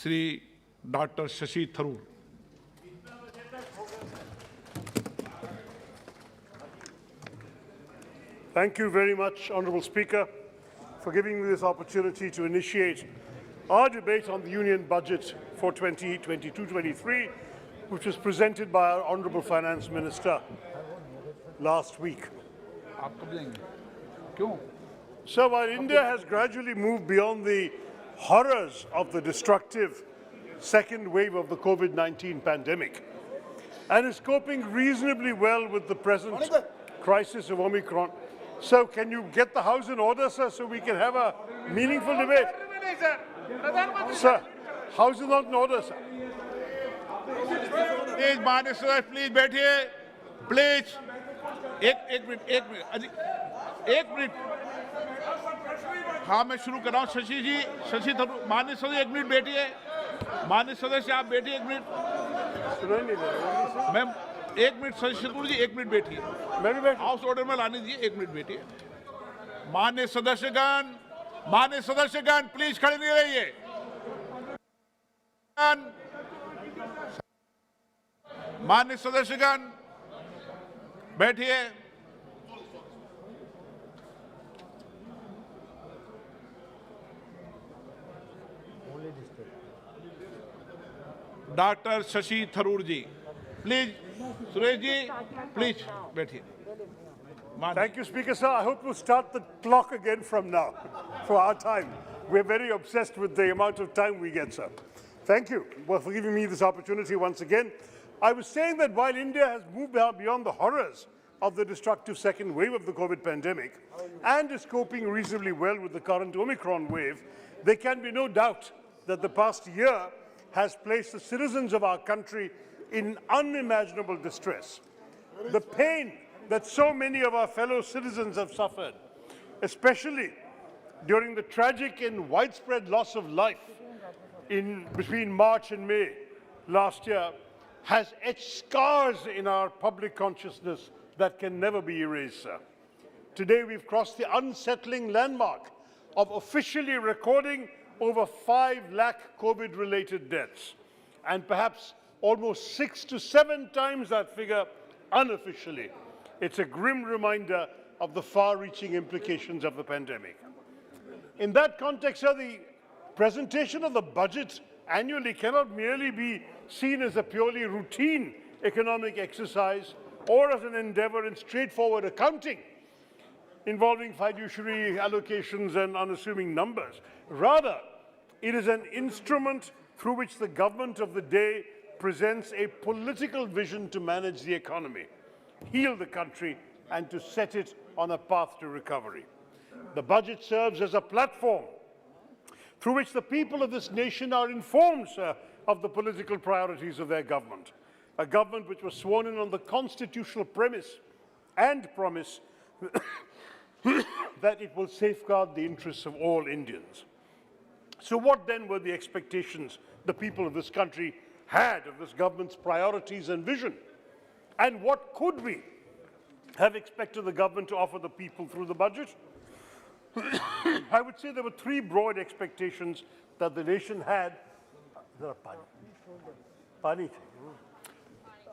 Shri Dr. Shashi Tharoor. Thank you very much, Honourable Speaker, for giving me this opportunity to initiate our debate on the Union Budget for 2022-23, which was presented by our Honourable Finance Minister last week. So while India has gradually moved beyond the horrors of the destructive second wave of the COVID-19 pandemic and is coping reasonably well with the present crisis of Omicron, so can you get the House in order, sir, so we can have a meaningful debate? Sir, House is not in order, sir. Please, Minister, please बैठिए. Please. एक minute. हाँ, मैं शुरू कर रहा हूँ. शशि जी, शशि थरूर, माननीय सदस्य 1 मिनट बैठिए. माननीय सदस्य आप बैठिए 1 मिनट. मैं 1 मिनट शशि थरूर जी 1 मिनट बैठिए. मैं भी बैठ. हाउस ऑर्डर में लाने दीजिए. 1 मिनट बैठिए. माननीय सदस्यगण प्लीज खड़े नहीं रहिए. माननीय सदस्यगण बैठिए. Doctor Shashi Tharoor ji, please. Suresh ji, please बैठिए. Thank you, Speaker, sir. I hope we'll start the clock again from now for our time. We're very obsessed with the amount of time we get, sir. Thank you for giving me this opportunity once again. I was saying that while India has moved beyond the horrors of the destructive second wave of the COVID pandemic and is coping reasonably well with the current Omicron wave, there can be no doubt that the past year has placed the citizens of our country in unimaginable distress. The pain that so many of our fellow citizens have suffered, especially during the tragic and widespread loss of life between March and May last year, has etched scars in our public consciousness that can never be erased, sir. Today we've crossed the unsettling landmark of officially recording over 5 lakh COVID-related deaths, and perhaps almost 6 to 7 times that figure unofficially. It's a grim reminder of the far-reaching implications of the pandemic. In that context, sir, the presentation of the budget annually cannot merely be seen as a purely routine economic exercise or as an endeavor in straightforward accounting involving fiduciary allocations and unassuming numbers. Rather, it is an instrument through which the government of the day presents a political vision to manage the economy, heal the country, and to set it on a path to recovery. The budget serves as a platform through which the people of this nation are informed, sir, of the political priorities of their government, a government which was sworn in on the constitutional premise and promise that it will safeguard the interests of all Indians. So what then were the expectations the people of this country had of this government's priorities and vision? And what could we have expected the government to offer the people through the budget? I would say there were 3 broad expectations that the nation had.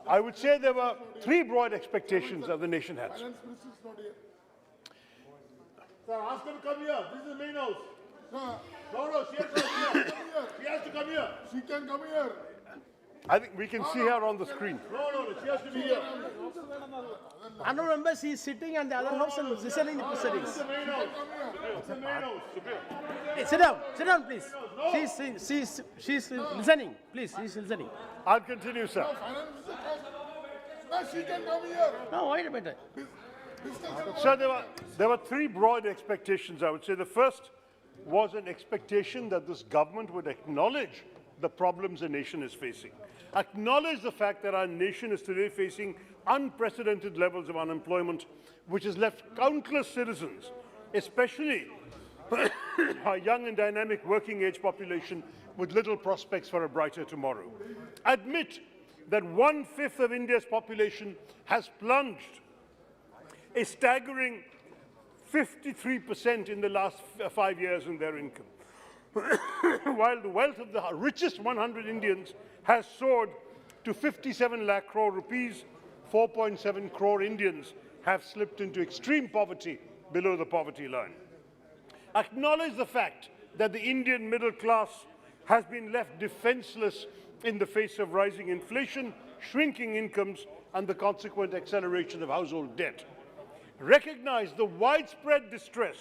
I would say there were 3 broad expectations that the nation had. Sir, ask her to come here. This is the main house. No, she has to come here. She has to come here. She can come here. I think we can see her on the screen. No, she has to be here. Honourable members, he is sitting and the other house and listening to the proceedings. It's the main house. It's the main house. Hey, sit down, please. She's listening, please. She's listening. I'll continue, sir. No, she can come here. No, wait a minute. So there were 3 broad expectations, I would say. The first was an expectation that this government would acknowledge the problems the nation is facing. Acknowledge the fact that our nation is today facing unprecedented levels of unemployment, which has left countless citizens, especially our young and dynamic working age population, with little prospects for a brighter tomorrow. Admit that 1/5 of India's population has plunged a staggering 53% in the last 5 years in their income. while the wealth of the richest 100 Indians has soared to 57 lakh crore rupees, 4.7 crore Indians have slipped into extreme poverty below the poverty line. Acknowledge the fact that the Indian middle class has been left defenseless in the face of rising inflation, shrinking incomes, and the consequent acceleration of household debt. Recognize the widespread distress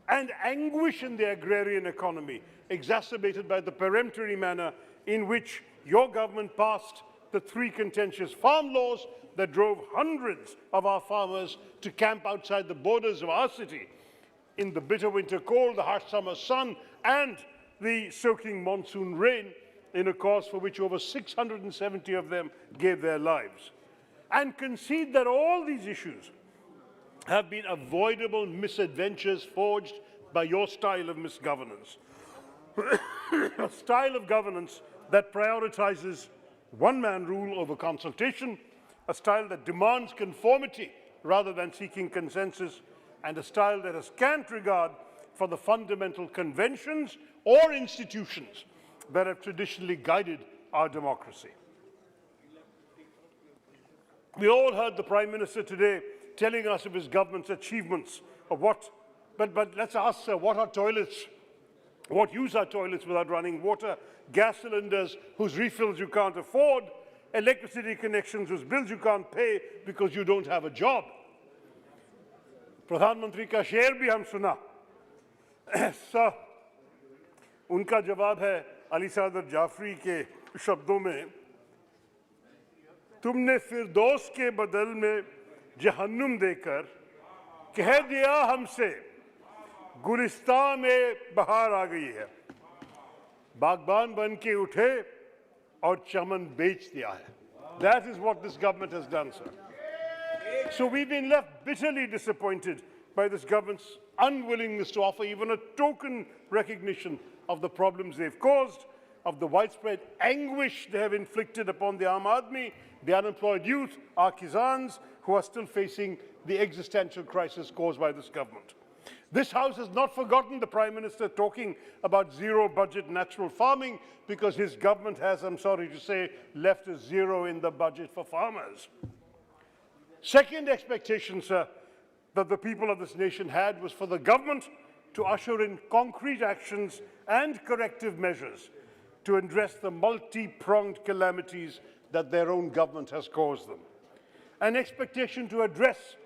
and anguish in the agrarian economy, exacerbated by the peremptory manner in which your government passed the 3 contentious farm laws that drove hundreds of our farmers to camp outside the borders of our city in the bitter winter cold, the harsh summer sun, and the soaking monsoon rain, in a cause for which over 670 of them gave their lives. And concede that all these issues have been avoidable misadventures forged by your style of misgovernance. A style of governance that prioritizes one-man rule over consultation, a style that demands conformity rather than seeking consensus, and a style that has scant regard for the fundamental conventions or institutions that have traditionally guided our democracy. We all heard the Prime Minister today telling us of his government's achievements of what, but let's ask, sir, what are toilets? What use are toilets without running water? Gas cylinders whose refills you can't afford? Electricity connections whose bills you can't pay because you don't have a job? प्रधानमंत्री का शेर भी हम सुना। उनका जवाब है अली सादर जाफरी के शब्दों में, तुमने फिरदौस के बदल में जहन्नुम देकर कह दिया हमसे गुलिस्तान में बहार आ गई है, बागबान बन के उठे और चमन बेच दिया है. That is what this government has done, sir. So we've been left bitterly disappointed by this government's unwillingness to offer even a token recognition of the problems they've caused, of the widespread anguish they have inflicted upon the Aam Aadmi, the unemployed youth, our Kisans, who are still facing the existential crisis caused by this government. This House has not forgotten the Prime Minister talking about zero-budget natural farming because his government has, I'm sorry to say, left a zero in the budget for farmers. Second expectation, sir, that the people of this nation had was for the government to usher in concrete actions and corrective measures to address the multi-pronged calamities that their own government has caused them. An expectation to address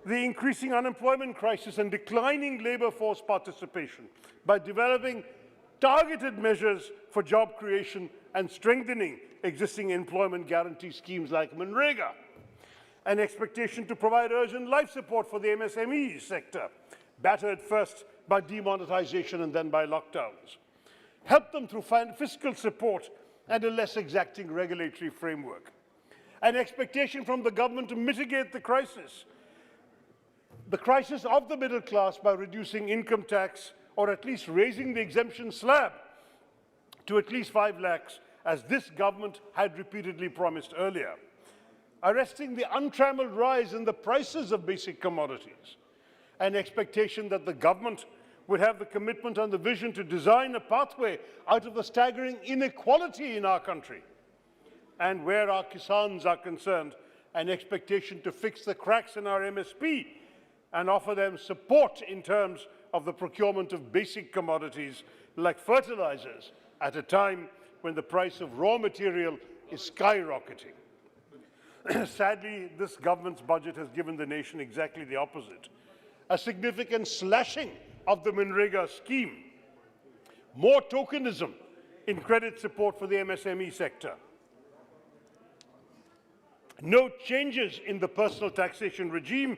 the increasing unemployment crisis and declining labor force participation by developing targeted measures for job creation and strengthening existing employment guarantee schemes like Manrega. An expectation to provide urgent life support for the MSME sector, battered first by demonetization and then by lockdowns. Help them through fiscal support and a less exacting regulatory framework. An expectation from the government to mitigate the crisis of the middle class by reducing income tax or at least raising the exemption slab to at least 5 lakhs, as this government had repeatedly promised earlier. Arresting the untrammeled rise in the prices of basic commodities. An expectation that the government would have the commitment and the vision to design a pathway out of the staggering inequality in our country. And where our Kisans are concerned, an expectation to fix the cracks in our MSP and offer them support in terms of the procurement of basic commodities like fertilizers at a time when the price of raw material is skyrocketing. Sadly, this government's budget has given the nation exactly the opposite. A significant slashing of the Manrega scheme, more tokenism in credit support for the MSME sector, no changes in the personal taxation regime,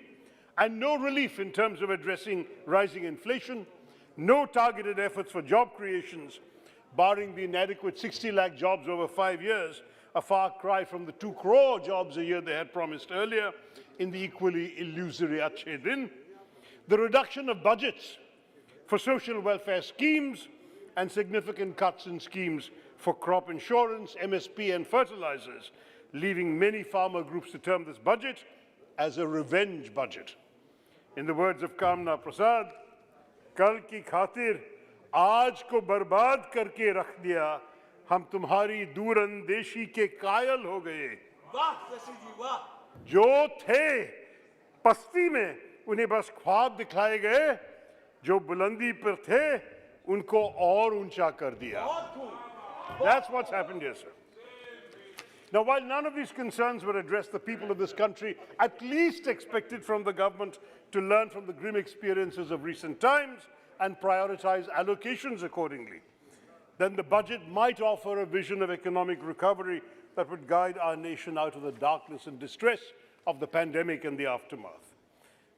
and no relief in terms of addressing rising inflation, no targeted efforts for job creations, barring the inadequate 60 lakh jobs over 5 years, a far cry from the 2 crore jobs a year they had promised earlier in the equally illusory Achhe Din, the reduction of budgets for social welfare schemes and significant cuts in schemes for crop insurance, MSP and fertilizers, leaving many farmer groups to term this budget as a revenge budget. In the words of Kamna Prasad, Kal ki khatir आज को बर्बाद करके रख दिया, हम तुम्हारी दूरंदेशी के कायल हो गए। वाह शशि जी वाह। जो थे पस्ती में उन्हें बस ख्वाब दिखाए गए, जो बुलंदी पर थे उनको और ऊंचा कर दिया। That's what's happened here, sir. Now, while none of these concerns were addressed, the people of this country at least expected from the government to learn from the grim experiences of recent times and prioritize allocations accordingly. Then the budget might offer a vision of economic recovery that would guide our nation out of the darkness and distress of the pandemic and the aftermath.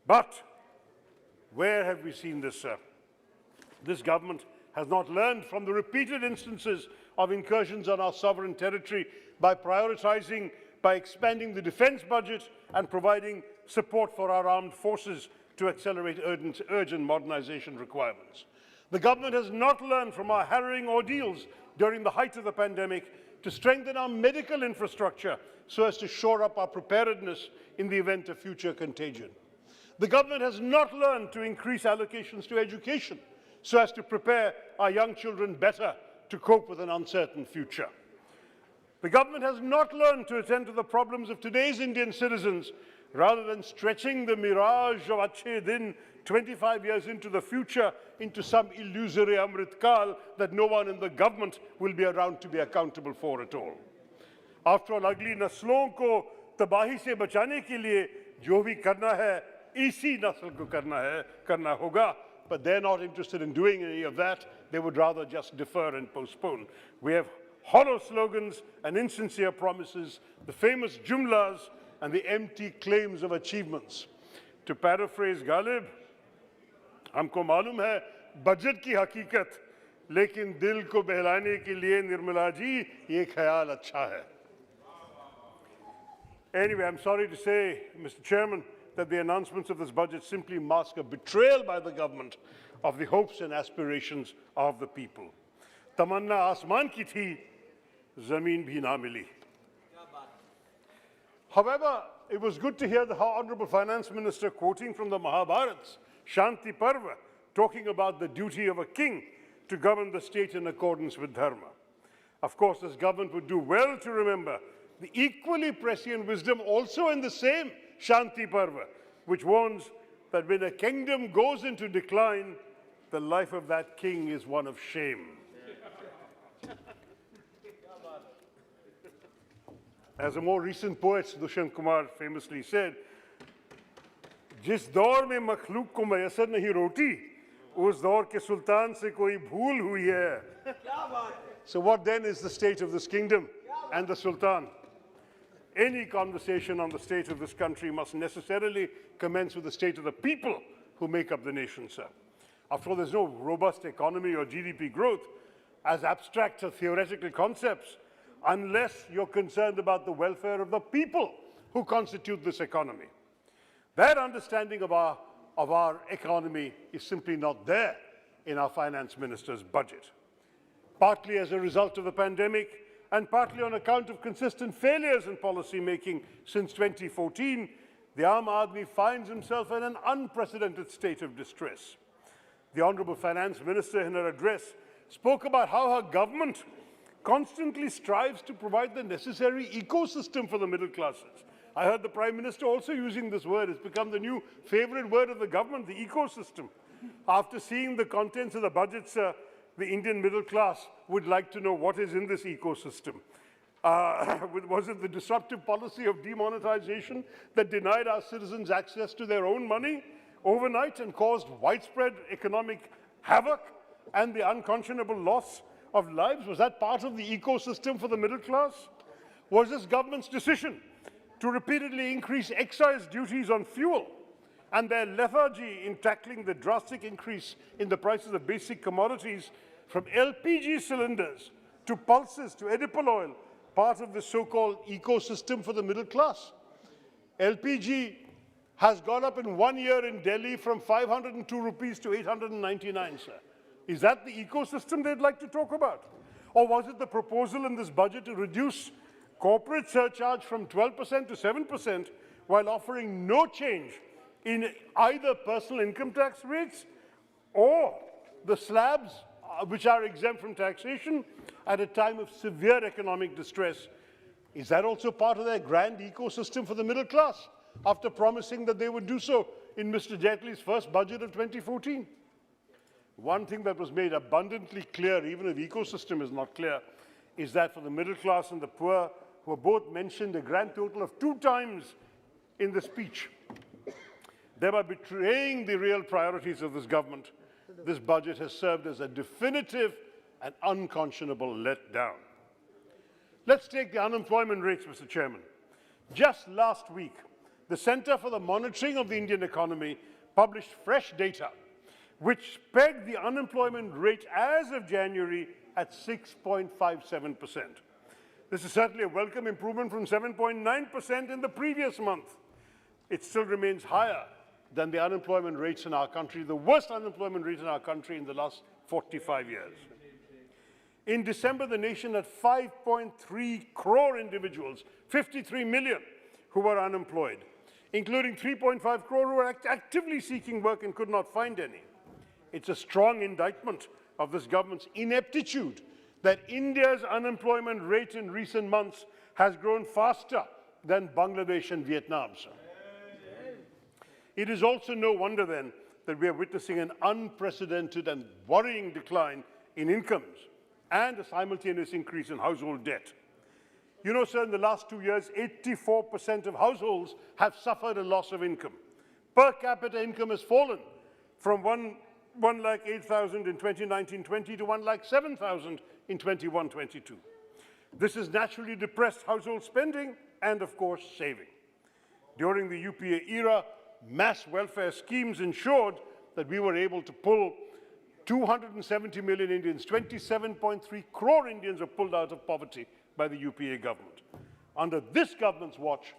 But where have we seen this, sir? This government has not learned from the repeated instances of incursions on our sovereign territory by prioritizing, by expanding the defense budget and providing support for our armed forces to accelerate urgent modernization requirements. The government has not learned from our harrowing ordeals during the height of the pandemic to strengthen our medical infrastructure so as to shore up our preparedness in the event of future contagion. The government has not learned to increase allocations to education so as to prepare our young children better to cope with an uncertain future. The government has not learned to attend to the problems of today's Indian citizens rather than stretching the mirage of Achhe Din 25 years into the future into some illusory Amrit Kal that no one in the government will be around to be accountable for at all. After all, अगली नस्लों को तबाही से बचाने के लिए जो भी करना है, इसी नस्ल को करना होगा. But they're not interested in doing any of that. They would rather just defer and postpone. We have hollow slogans and insincere promises, the famous jumlas and the empty claims of achievements. To paraphrase Ghalib, हमको मालूम है budget की हकीकत, लेकिन दिल को बहलाने के लिए निर्मला जी ये ख्याल अच्छा है. Anyway, I'm sorry to say, Mr. Chairman, that the announcements of this budget simply mask a betrayal by the government of the hopes and aspirations of the people. तमन्ना आसमान की थी, ज़मीन भी ना मिली. However, it was good to hear the Honorable Finance Minister quoting from the Mahabharata's Shanti Parva, talking about the duty of a king to govern the state in accordance with dharma. Of course, this government would do well to remember the equally prescient wisdom also in the same Shanti Parva, which warns that when a kingdom goes into decline, the life of that king is one of shame. As a more recent poet, Dushyant Kumar famously said, जिस दौर में मखलूक को मैसर नहीं रोटी, उस दौर के सुल्तान से कोई भूल हुई है. So what then is the state of this kingdom and the sultan? Any conversation on the state of this country must necessarily commence with the state of the people who make up the nation, sir. After all, there's no robust economy or GDP growth as abstract or theoretical concepts unless you're concerned about the welfare of the people who constitute this economy. That understanding of our economy is simply not there in our finance minister's budget. Partly as a result of the pandemic and partly on account of consistent failures in policy making since 2014, the Aam Aadmi finds himself in an unprecedented state of distress. The Honorable Finance Minister in her address spoke about how her government constantly strives to provide the necessary ecosystem for the middle classes. I heard the Prime Minister also using this word. It's become the new favorite word of the government, the ecosystem. After seeing the contents of the budget, sir, the Indian middle class would like to know what is in this ecosystem. Was it the disruptive policy of demonetization that denied our citizens access to their own money overnight and caused widespread economic havoc and the unconscionable loss of lives? Was that part of the ecosystem for the middle class? Was this government's decision to repeatedly increase excise duties on fuel and their lethargy in tackling the drastic increase in the prices of basic commodities from LPG cylinders to pulses to edible oil, part of the so-called ecosystem for the middle class? LPG has gone up in 1 year in Delhi from 502 rupees to 899, sir. Is that the ecosystem they'd like to talk about? Or was it the proposal in this budget to reduce corporate surcharge from 12% to 7% while offering no change in either personal income tax rates or the slabs which are exempt from taxation at a time of severe economic distress. Is that also part of their grand ecosystem for the middle class, after promising that they would do so in Mr. Jaitley's first budget of 2014? One thing that was made abundantly clear, even if ecosystem is not clear, is that for the middle class and the poor, who are both mentioned a grand total of 2 times in the speech, thereby betraying the real priorities of this government, this budget has served as a definitive and unconscionable letdown. Let's take the unemployment rates, Mr. Chairman. Just last week, the Center for the Monitoring of the Indian Economy published fresh data which pegged the unemployment rate as of January at 6.57%. This is certainly a welcome improvement from 7.9% in the previous month. It still remains higher than the unemployment rates in our country, the worst unemployment rate in our country in the last 45 years. In December, the nation had 5.3 crore individuals, 53 million, who were unemployed, including 3.5 crore who were actively seeking work and could not find any. It's a strong indictment of this government's ineptitude that India's unemployment rate in recent months has grown faster than Bangladesh and Vietnam, sir. It is also no wonder then that we are witnessing an unprecedented and worrying decline in incomes and a simultaneous increase in household debt. You know, sir, in the last 2 years, 84% of households have suffered a loss of income. Per capita income has fallen from 1,08,000 in 2019-20 to 1,07,000 in 21-22. This has naturally depressed household spending and, of course, saving. During the UPA era, mass welfare schemes ensured that we were able to pull 270 million Indians, 27.3 crore Indians were pulled out of poverty by the UPA government. Under this government's watch,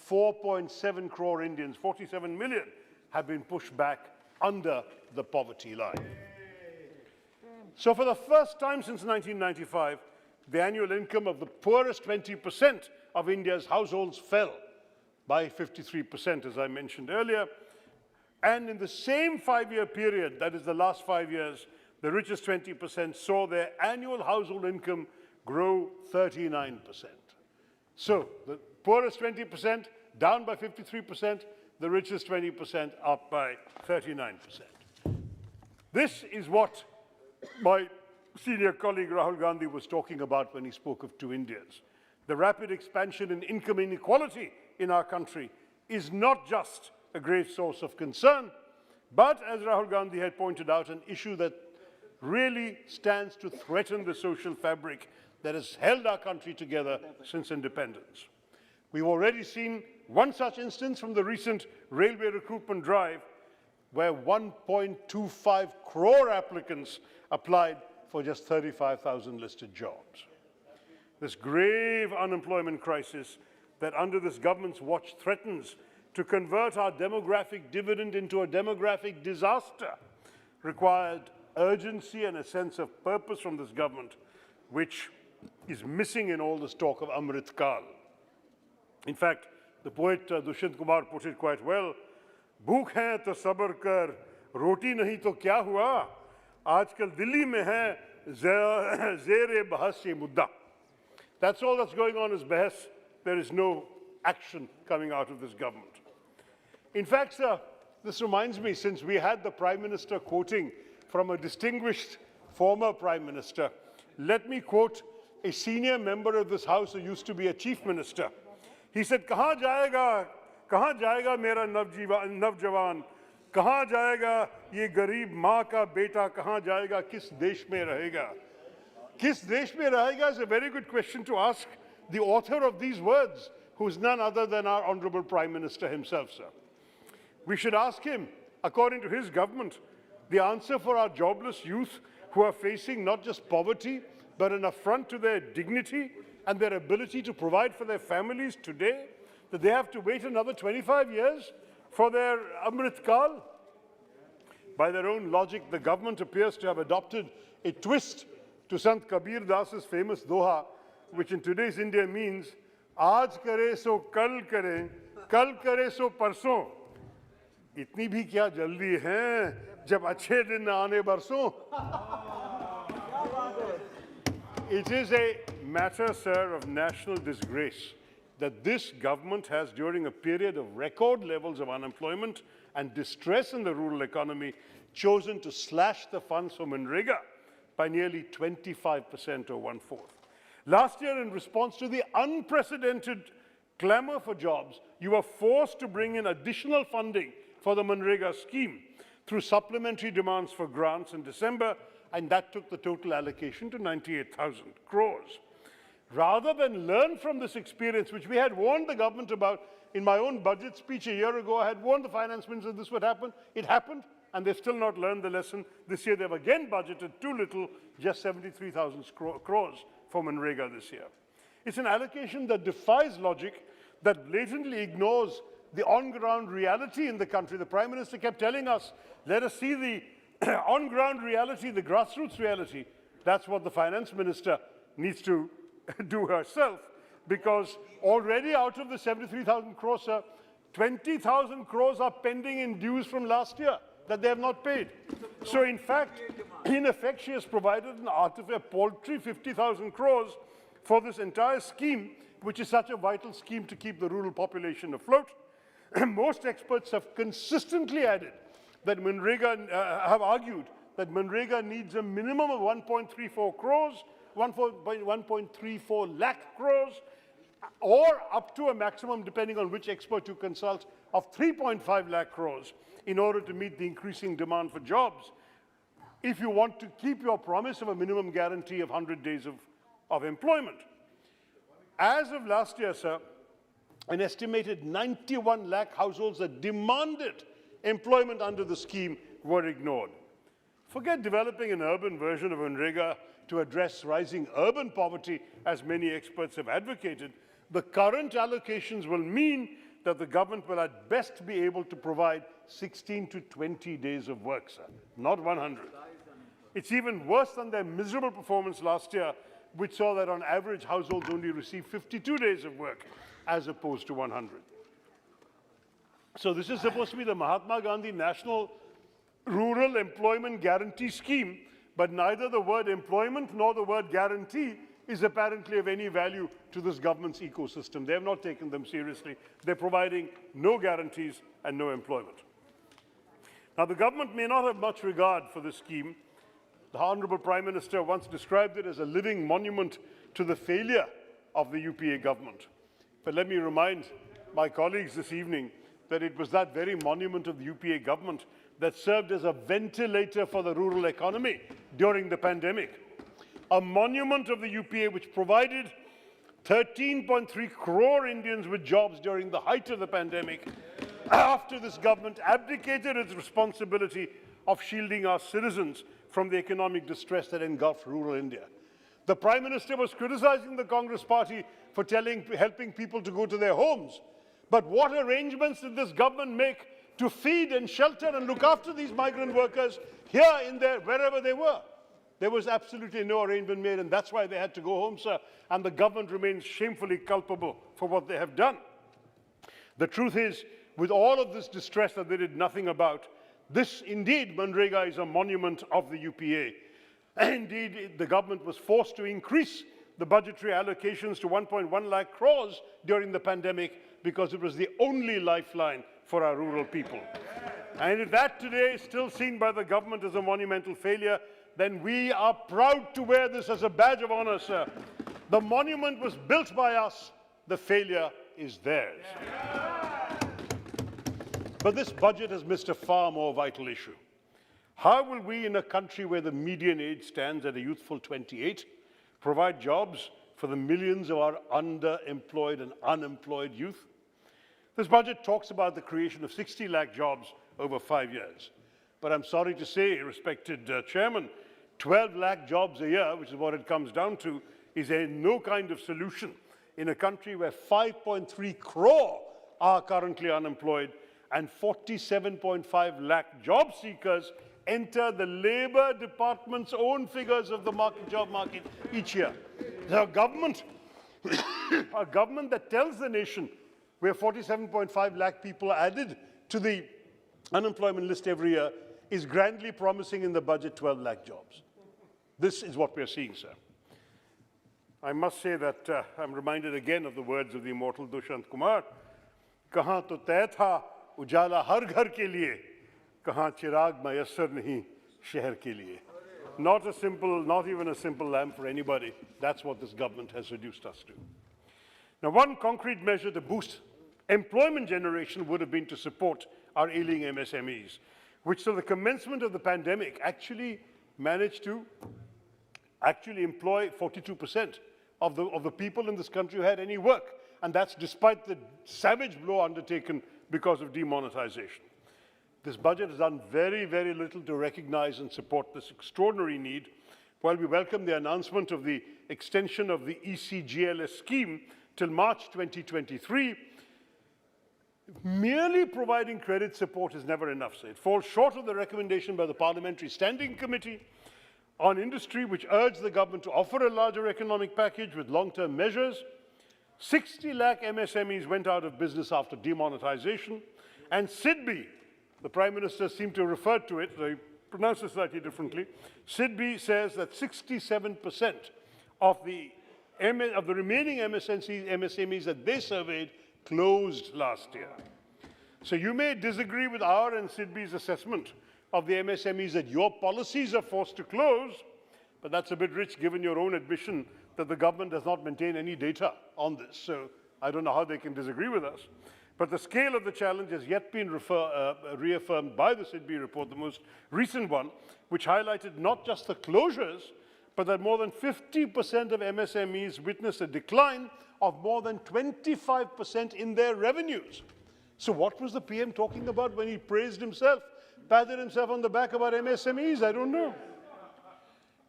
4.7 crore Indians, 47 million, have been pushed back under the poverty line. So for the first time since 1995, the annual income of the poorest 20% of India's households fell by 53%, as I mentioned earlier. And in the same 5-year period, that is the last 5 years, the richest 20% saw their annual household income grow 39%. So the poorest 20% down by 53%, the richest 20% up by 39%. This is what my senior colleague Rahul Gandhi was talking about when he spoke of 2 Indias. The rapid expansion in income inequality in our country is not just a grave source of concern, but, as Rahul Gandhi had pointed out, an issue that really stands to threaten the social fabric that has held our country together since independence. We've already seen one such instance from the recent railway recruitment drive, where 1.25 crore applicants applied for just 35,000 listed jobs. This grave unemployment crisis that under this government's watch threatens to convert our demographic dividend into a demographic disaster required urgency and a sense of purpose from this government, which is missing in all this talk of Amrit Kal. In fact, the poet Dushyant Kumar put it quite well. Bhook hai to sabr kar, roti nahi to kya hua? Aajkal Delhi mein hai zere bahas ye mudda. That's all that's going on is bahas. There is no action coming out of this government. In fact, sir, this reminds me, since we had the Prime Minister quoting from a distinguished former Prime Minister, let me quote a senior member of this House who used to be a Chief Minister. He said, kahan jayega mera navjawan, kahan jayega ye garib maa ka beta, kahan jayega, kis desh mein rahega? Kis desh mein rahega is a very good question to ask the author of these words, who is none other than our Honorable Prime Minister himself, sir. We should ask him, according to his government, the answer for our jobless youth who are facing not just poverty, but an affront to their dignity and their ability to provide for their families today, that they have to wait another 25 years for their Amrit Kal. By their own logic, the government appears to have adopted a twist to Sant Kabir Das's famous doha, which in today's India means, Aaj kare so kal kare so parson. इतनी भी क्या जल्दी है जब अच्छे दिन आने बरसों. It is a matter, sir, of national disgrace that this government has, during a period of record levels of unemployment and distress in the rural economy, chosen to slash the funds for Manrega by nearly 25% or one-fourth. Last year, in response to the unprecedented clamor for jobs, you were forced to bring in additional funding for the Manrega scheme through supplementary demands for grants in December, and that took the total allocation to 98,000 crores. Rather than learn from this experience, which we had warned the government about in my own budget speech a year ago, I had warned the finance minister this would happen. It happened, and they've still not learned the lesson. This year, they've again budgeted too little, just 73,000 crores for Manrega this year. It's an allocation that defies logic, that blatantly ignores the on-ground reality in the country. The Prime Minister kept telling us, let us see the on-ground reality, the grassroots reality. That's what the Finance Minister needs to do herself, because already out of the 73,000 crores, sir, 20,000 crores are pending in dues from last year that they have not paid. So in fact, she has provided an artificial paltry 50,000 crores for this entire scheme, which is such a vital scheme to keep the rural population afloat. Most experts have consistently added that Manrega, have argued that Manrega needs a minimum of 1.34 crores, 1.34 lakh crores, or up to a maximum, depending on which expert you consult, of 3.5 lakh crores in order to meet the increasing demand for jobs, if you want to keep your promise of a minimum guarantee of 100 days of employment. As of last year, sir, an estimated 91 lakh households that demanded employment under the scheme were ignored. Forget developing an urban version of Manrega to address rising urban poverty, as many experts have advocated. The current allocations will mean that the government will at best be able to provide 16 to 20 days of work, sir, not 100. It's even worse than their miserable performance last year, which saw that on average households only receive 52 days of work as opposed to 100. So this is supposed to be the Mahatma Gandhi National Rural Employment Guarantee Scheme, but neither the word employment nor the word guarantee is apparently of any value to this government's ecosystem. They have not taken them seriously. They're providing no guarantees and no employment. Now, the government may not have much regard for this scheme. The Honorable Prime Minister once described it as a living monument to the failure of the UPA government. But let me remind my colleagues this evening that it was that very monument of the UPA government that served as a ventilator for the rural economy during the pandemic. A monument of the UPA which provided 13.3 crore Indians with jobs during the height of the pandemic, after this government abdicated its responsibility of shielding our citizens from the economic distress that engulfed rural India. The Prime Minister was criticizing the Congress Party for helping people to go to their homes. But what arrangements did this government make to feed and shelter and look after these migrant workers here, in there, wherever they were? There was absolutely no arrangement made, and that's why they had to go home, sir. And the government remains shamefully culpable for what they have done. The truth is, with all of this distress that they did nothing about, this indeed, Manrega, is a monument of the UPA. Indeed, the government was forced to increase the budgetary allocations to 1.1 lakh crores during the pandemic because it was the only lifeline for our rural people. And if that today is still seen by the government as a monumental failure, then we are proud to wear this as a badge of honor, sir. The monument was built by us, the failure is theirs. But this budget has missed a far more vital issue. How will we, in a country where the median age stands at a youthful 28, provide jobs for the millions of our underemployed and unemployed youth? This budget talks about the creation of 60 lakh jobs over 5 years. But I'm sorry to say, respected Chairman, 12 lakh jobs a year, which is what it comes down to, is no kind of solution in a country where 5.3 crore are currently unemployed and 47.5 lakh job seekers enter the Labour Department's own figures of the job market each year. A government that tells the nation where 47.5 lakh people are added to the unemployment list every year is grandly promising in the budget 12 lakh jobs. This is what we're seeing, sir. I must say that I'm reminded again of the words of the immortal Dushant Kumar. Kahan to तय था उजाला हर घर के लिए, कहाँ चिराग मयस्सर नहीं शहर के लिए. Not even a simple lamp for anybody. That's what this government has reduced us to. Now, one concrete measure to boost employment generation would have been to support our ailing MSMEs, which till the commencement of the pandemic actually managed to employ 42% of the people in this country who had any work. And that's despite the savage blow undertaken because of demonetization. This budget has done very, very little to recognize and support this extraordinary need. While we welcome the announcement of the extension of the ECGLS scheme till March 2023, merely providing credit support is never enough. So it falls short of the recommendation by the Parliamentary Standing Committee on Industry, which urged the government to offer a larger economic package with long-term measures. 60 lakh MSMEs went out of business after demonetization, and SIDBI, the Prime Minister seemed to refer to it, they pronounce it slightly differently. SIDBI says that 67% of the remaining MSMEs that they surveyed closed last year. So you may disagree with our and SIDBI's assessment of the MSMEs that your policies are forced to close, but that's a bit rich given your own admission that the government does not maintain any data on this. So I don't know how they can disagree with us. But the scale of the challenge has yet been reaffirmed by the SIDBI report, the most recent one, which highlighted not just the closures, but that more than 50% of MSMEs witnessed a decline of more than 25% in their revenues. So what was the PM talking about when he praised himself, patted himself on the back about MSMEs? I don't know.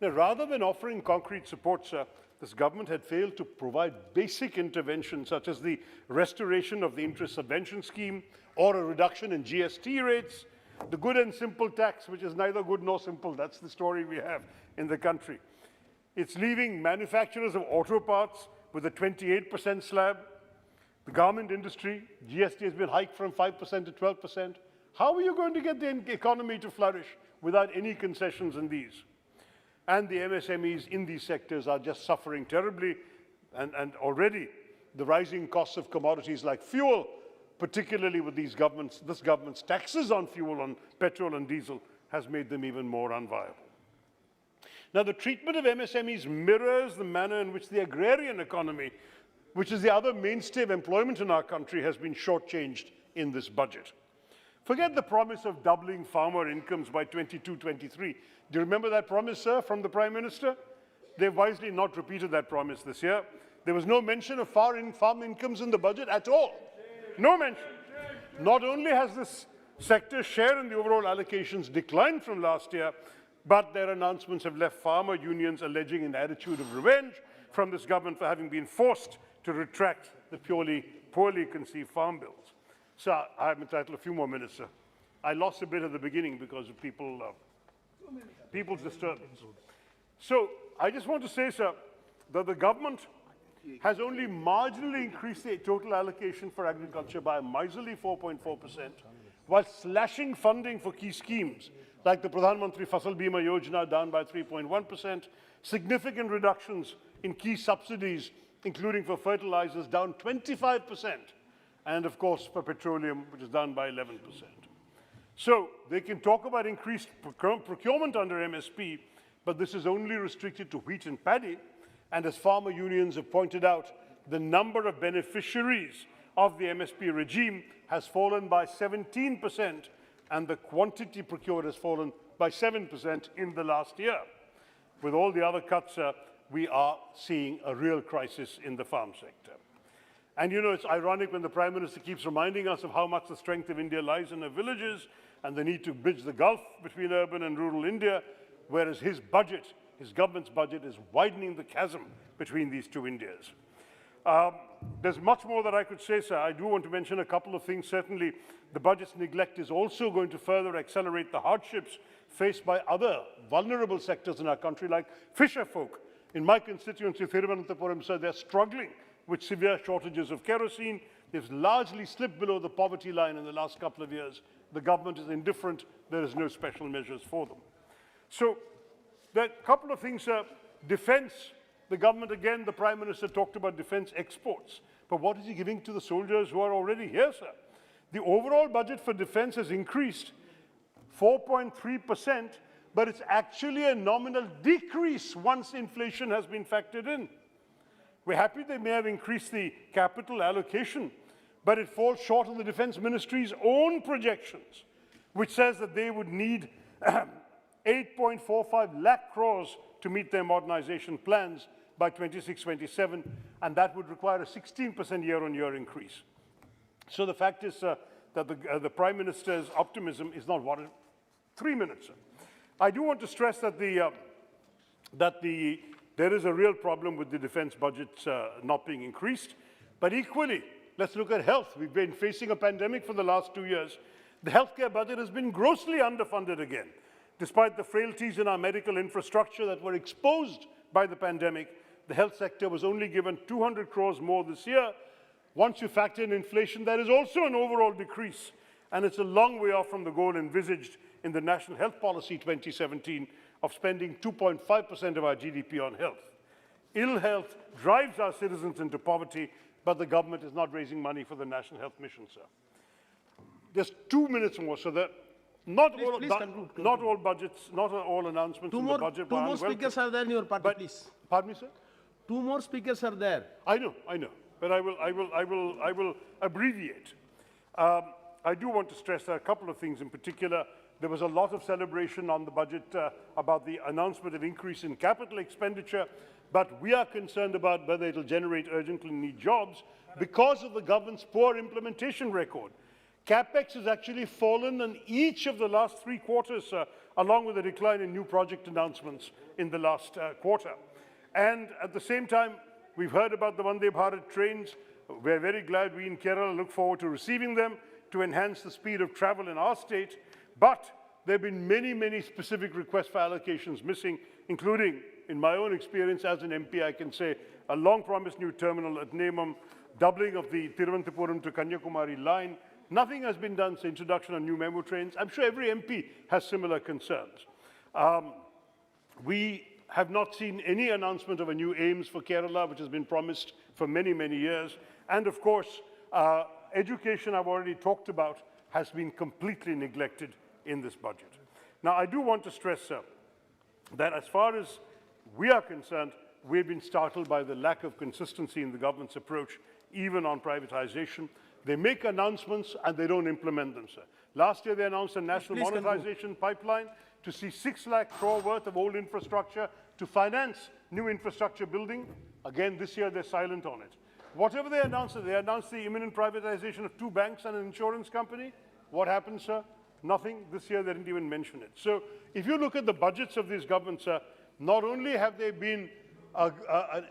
Now, rather than offering concrete support, sir, this government had failed to provide basic interventions such as the restoration of the interest subvention scheme or a reduction in GST rates, the good and simple tax, which is neither good nor simple. That's the story we have in the country. It's leaving manufacturers of auto parts with a 28% slab. The garment industry, GST has been hiked from 5% to 12%. How are you going to get the economy to flourish without any concessions in these? And the MSMEs in these sectors are just suffering terribly, and already the rising costs of commodities like fuel, particularly with this government's taxes on fuel, on petrol and diesel, has made them even more unviable. Now, the treatment of MSMEs mirrors the manner in which the agrarian economy, which is the other mainstay of employment in our country, has been shortchanged in this budget. Forget the promise of doubling farmer incomes by 22-23. Do you remember that promise, sir, from the Prime Minister? They've wisely not repeated that promise this year. There was no mention of farm incomes in the budget at all. No mention. Not only has this sector's share in the overall allocations declined from last year, but their announcements have left farmer unions alleging an attitude of revenge from this government for having been forced to retract the poorly conceived farm bills. Sir, I'm entitled to a few more minutes, sir. I lost a bit at the beginning because of people's disturbance. So I just want to say, sir, that the government has only marginally increased the total allocation for agriculture by a miserly 4.4%, while slashing funding for key schemes like the Pradhan Mantri Fasal Bima Yojana down by 3.1%, significant reductions in key subsidies, including for fertilizers, down 25%, and of course for petroleum, which is down by 11%. So they can talk about increased procurement under MSP, but this is only restricted to wheat and paddy. And as farmer unions have pointed out, the number of beneficiaries of the MSP regime has fallen by 17%, and the quantity procured has fallen by 7% in the last year. With all the other cuts, we are seeing a real crisis in the farm sector. And you know, it's ironic when the Prime Minister keeps reminding us of how much the strength of India lies in her villages and the need to bridge the gulf between urban and rural India, whereas his government's budget is widening the chasm between these two Indias. There's much more that I could say, sir. I do want to mention a couple of things. Certainly, the budget's neglect is also going to further accelerate the hardships faced by other vulnerable sectors in our country, like fisher folk. In my constituency, Thiruvananthapuram, sir, they're struggling with severe shortages of kerosene. They've largely slipped below the poverty line in the last couple of years. The government is indifferent. There is no special measures for them. So there are a couple of things, sir. Defense The government, again, the Prime Minister talked about defense exports. But what is he giving to the soldiers who are already here, sir? The overall budget for defense has increased 4.3%, but it's actually a nominal decrease once inflation has been factored in. We're happy they may have increased the capital allocation, but it falls short of the Defense Ministry's own projections, which says that they would need 8.45 lakh crores to meet their modernization plans by 26-27, and that would require a 16% year-on-year increase. So the fact is that the Prime Minister's optimism is not warranted. 3 minutes, sir. I do want to stress that there is a real problem with the defense budget not being increased, but equally, let's look at health. We've been facing a pandemic for the last 2 years. The healthcare budget has been grossly underfunded again. Despite the frailties in our medical infrastructure that were exposed by the pandemic, the health sector was only given 200 crores more this year. Once you factor in inflation, there is also an overall decrease, and it's a long way off from the goal envisaged in the National Health Policy 2017 of spending 2.5% of our GDP on health. Ill health drives our citizens into poverty, but the government is not raising money for the National Health Mission, sir. Just 2 minutes more, so that not all budgets, not all announcements in the budget. Two more speakers are there in your party, please. Pardon me, sir? 2 more speakers are there. I know, but I will abbreviate. I do want to stress a couple of things in particular. There was a lot of celebration on the budget about the announcement of increase in capital expenditure, but we are concerned about whether it will generate urgently needed jobs because of the government's poor implementation record. CapEx has actually fallen in each of the last 3 quarters, along with a decline in new project announcements in the last quarter. And at the same time, we've heard about the Vande Bharat trains. We're very glad we in Kerala look forward to receiving them to enhance the speed of travel in our state. But there have been many, many specific requests for allocations missing, including, in my own experience as an MP, I can say, a long-promised new terminal at Nemam, doubling of the Thiruvananthapuram to Kanyakumari line. Nothing has been done since introduction of new memo trains. I'm sure every MP has similar concerns. We have not seen any announcement of a new AIMS for Kerala, which has been promised for many, many years. And of course, education I've already talked about has been completely neglected in this budget. Now, I do want to stress, sir, that as far as we are concerned, we've been startled by the lack of consistency in the government's approach, even on privatization. They make announcements and they don't implement them, sir. Last year, they announced a national monetization pipeline to see 6 lakh crore worth of old infrastructure to finance new infrastructure building. Again, this year, they're silent on it. Whatever they announced the imminent privatization of 2 banks and an insurance company. What happened, sir? Nothing. This year, they didn't even mention it. So if you look at the budgets of these governments, sir, not only have they been an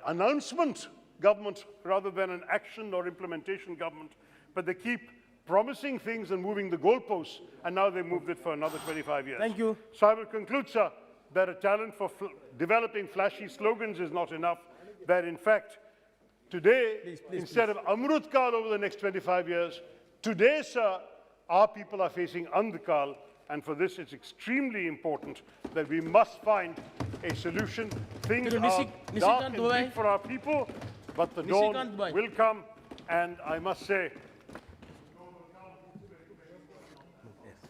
announcement government rather than an action or implementation government, but they keep promising things and moving the goalposts, and now they moved it for another 25 years. Thank you. So I will conclude, sir, that a talent for developing flashy slogans is not enough, that in fact, today, instead of Amrut Kal over the next 25 years, today, sir, our people are facing Andhkal, and for this it's extremely important that we must find a solution. Things are dark and bleak for our people, but the dawn will come, and I must say,